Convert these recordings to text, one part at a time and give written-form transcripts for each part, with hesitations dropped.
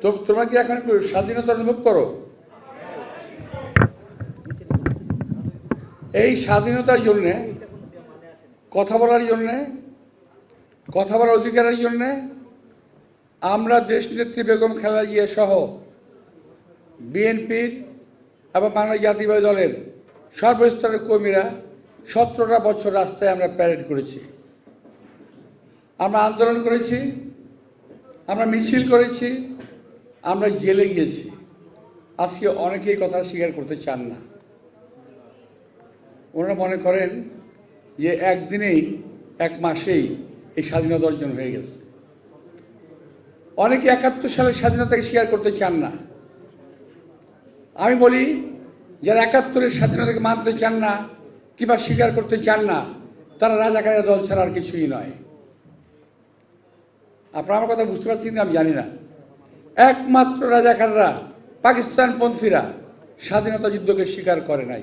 তো তোমরা কি এখন একটু স্বাধীনতা অনুভব করো? এই স্বাধীনতার জন্যে, কথা বলার জন্যে, কথা বলার অধিকারের জন্যে আমরা দেশনেত্রী বেগম খালেদা জিয়া সহ বিএনপির এবং বাংলাদেশ জাতীয়তাবাদী দলের সর্বস্তরের কর্মীরা 17টা বছর রাস্তায় আমরা প্যারেড করেছি, আমরা আন্দোলন করেছি, আমরা মিছিল করেছি, আমরা জেলে গিয়েছি। আজকে অনেকেই কথা স্বীকার করতে চান না। ওনারা মনে করেন যে একদিনেই, এক মাসেই এই স্বাধীনতা অর্জন হয়ে গেছে। অনেকে 71 সালের স্বাধীনতাকে স্বীকার করতে চান না। আমি বলি, যারা 71-এর স্বাধীনতাকে মানতে চান না কিংবা স্বীকার করতে চান না, তারা রাজাকারের দল ছাড়া আর কিছুই নয়। আপনারা আমার কথা বুঝতে পারছেন না? আমি জানি না। একমাত্র রাজাকাররা, পাকিস্তানপন্থীরা স্বাধীনতা যুদ্ধকে স্বীকার করে নাই।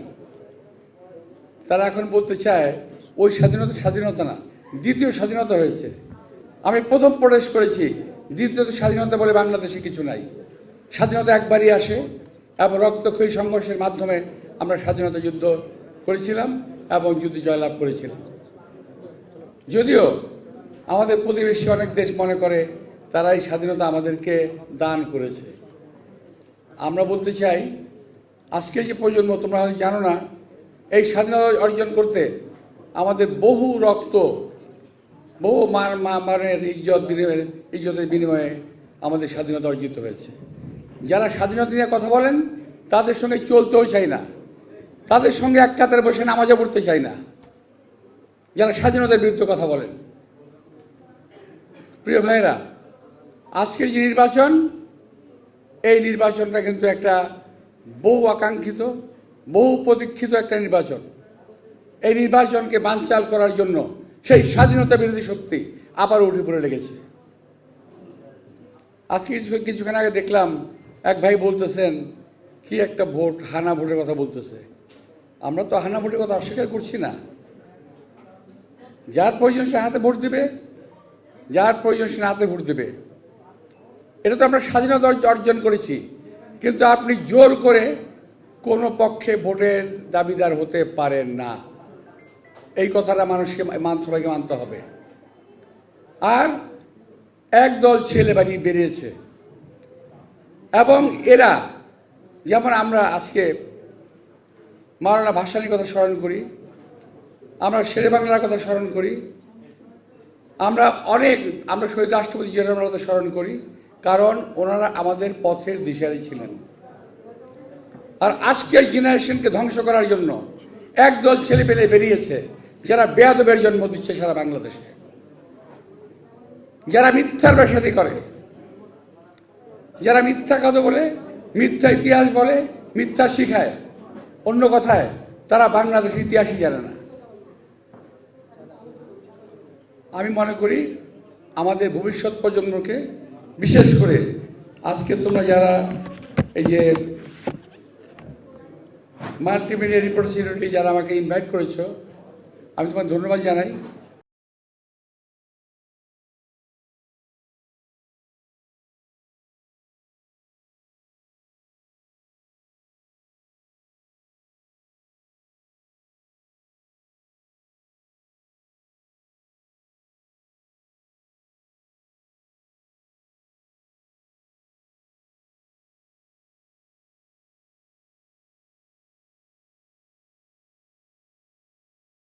তারা এখন বলতে চায় ওই স্বাধীনতা না, দ্বিতীয় স্বাধীনতা হয়েছে। আমি প্রথম প্রবেশ করেছি, দ্বিতীয় স্বাধীনতা বলে বাংলাদেশে কিছু নাই। স্বাধীনতা একবারই আসে এবং রক্তক্ষয়ী সংঘর্ষের মাধ্যমে আমরা স্বাধীনতা যুদ্ধ করেছিলাম এবং যুদ্ধে জয়লাভ করেছিলাম। যদিও আমাদের প্রতিবেশী অনেক দেশ মনে করে তারা এই স্বাধীনতা আমাদেরকে দান করেছে। আমরা বলতে চাই, আজকে যে প্রজন্ম, তোমরা হয়তো জানো না, এই স্বাধীনতা অর্জন করতে আমাদের বহু রক্ত, বহু মানের ইজ্জতের বিনিময়ে আমাদের স্বাধীনতা অর্জিত হয়েছে। যারা স্বাধীনতা নিয়ে কথা বলেন তাদের সঙ্গে চলতেও চাই না, তাদের সঙ্গে এক কাতারে বসে নামাজও পড়তে চাই না, যারা স্বাধীনতার বিরুদ্ধে কথা বলেন। প্রিয় ভাইয়েরা, আজকের যে নির্বাচন, এই নির্বাচনটা কিন্তু একটা বহু আকাঙ্ক্ষিত, বহু প্রতীক্ষিত একটা নির্বাচন। এই নির্বাচনকে বানচাল করার জন্য সেই স্বাধীনতা বিরোধী শক্তি আবার উঠে পড়ে লেগেছে। আজকে কিছুক্ষণ আগে দেখলাম এক ভাই বলতেছেন কি একটা ভোট, হানা ভোটের কথা বলতেছে। আমরা তো হানা ভোটের কথা অস্বীকার করছি না। যার প্রয়োজন সে হাতে ভোট দিবে, যার প্রয়োজন সে হাতে ভোট দেবে। এটা তো আমরা স্বাধীনতা অর্জন করেছি, কিন্তু আপনি জোর করে কোনো পক্ষে ভোটের দাবিদার হতে পারেন না। এই কথাটা মানুষকে সবাইকে মানতে হবে। আর একদল ছেলে বাড়ি বেরিয়েছে এবং এরা, যেমন আমরা আজকে মাওলানা ভাসানীর কথা স্মরণ করি, আমরা শেরে বাংলার কথা স্মরণ করি, আমরা শহীদ রাষ্ট্রপতি জিয়া রহমানের কথা স্মরণ করি, কারণ ওনারা আমাদের পথের দিশারি ছিলেন। আর আজকের জেনারেশনকে ধ্বংস করার জন্য একদল ছেলেপেলে বেরিয়েছে, যারা বেয়াদবের জন্ম দিচ্ছে সারা বাংলাদেশে, যারা মিথ্যার ব্যবসায়ী করে, যারা মিথ্যা কথা বলে, মিথ্যা ইতিহাস বলে, মিথ্যা শিখায়। অন্য কথায় তারা বাংলাদেশের ইতিহাসই জানে না। আমি মনে করি আমাদের ভবিষ্যৎ প্রজন্মকে, বিশেষ করে আজকে তোমরা যারা এই যে মাল্টিমিডিয়া রিপোর্ট সিকিউরিটি যারা আমাকে ইনভাইট করেছো, আমি তোমার ধন্যবাদ জানাই।